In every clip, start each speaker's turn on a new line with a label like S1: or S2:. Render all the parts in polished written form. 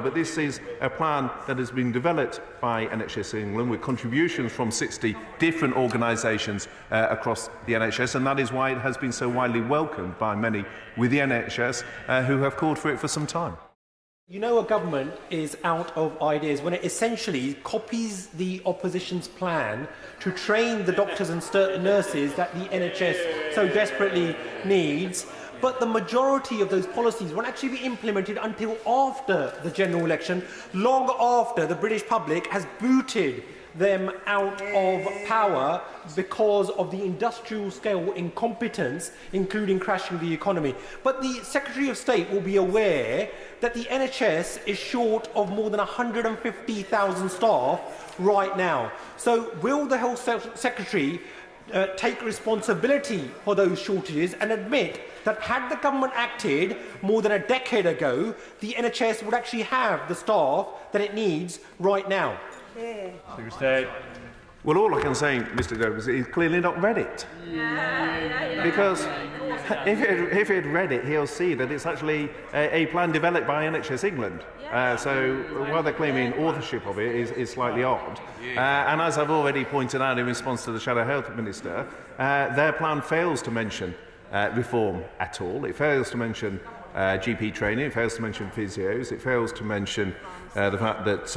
S1: But this is a plan that has been developed by NHS England with contributions from 60 different organisations across the NHS, and that is why it has been so widely welcomed by many with the NHS who have called for it for some time.
S2: You know, a government is out of ideas when it essentially copies the opposition's plan to train the doctors and nurses that the NHS so desperately needs. But the majority of those policies won't actually be implemented until after the general election, long after the British public has booted them out of power because of the industrial scale incompetence, including crashing the economy. But the Secretary of State will be aware that the NHS is short of more than 150,000 staff right now. So will the Health Secretary take responsibility for those shortages and admit that had the government acted more than a decade ago, the NHS would actually have the staff that it needs right now?
S3: Secretary of State.
S1: Well, all I can say, Mr. Dover, is he's clearly not read it. Because if he'd read it, he'll see that it's actually a plan developed by NHS England. So while they're claiming authorship of it is slightly odd. And as I've already pointed out in response to the Shadow Health Minister, their plan fails to mention reform at all. It fails to mention GP training, it fails to mention physios, it fails to mention the fact that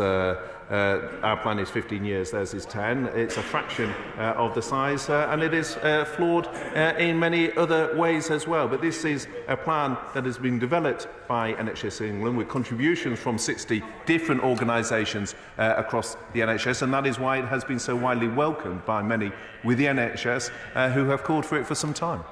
S1: our plan is 15 years, theirs is 10. It's a fraction of the size, and it is flawed in many other ways as well. But this is a plan that has been developed by NHS England with contributions from 60 different organisations across the NHS, and that is why it has been so widely welcomed by many with the NHS who have called for it for some time.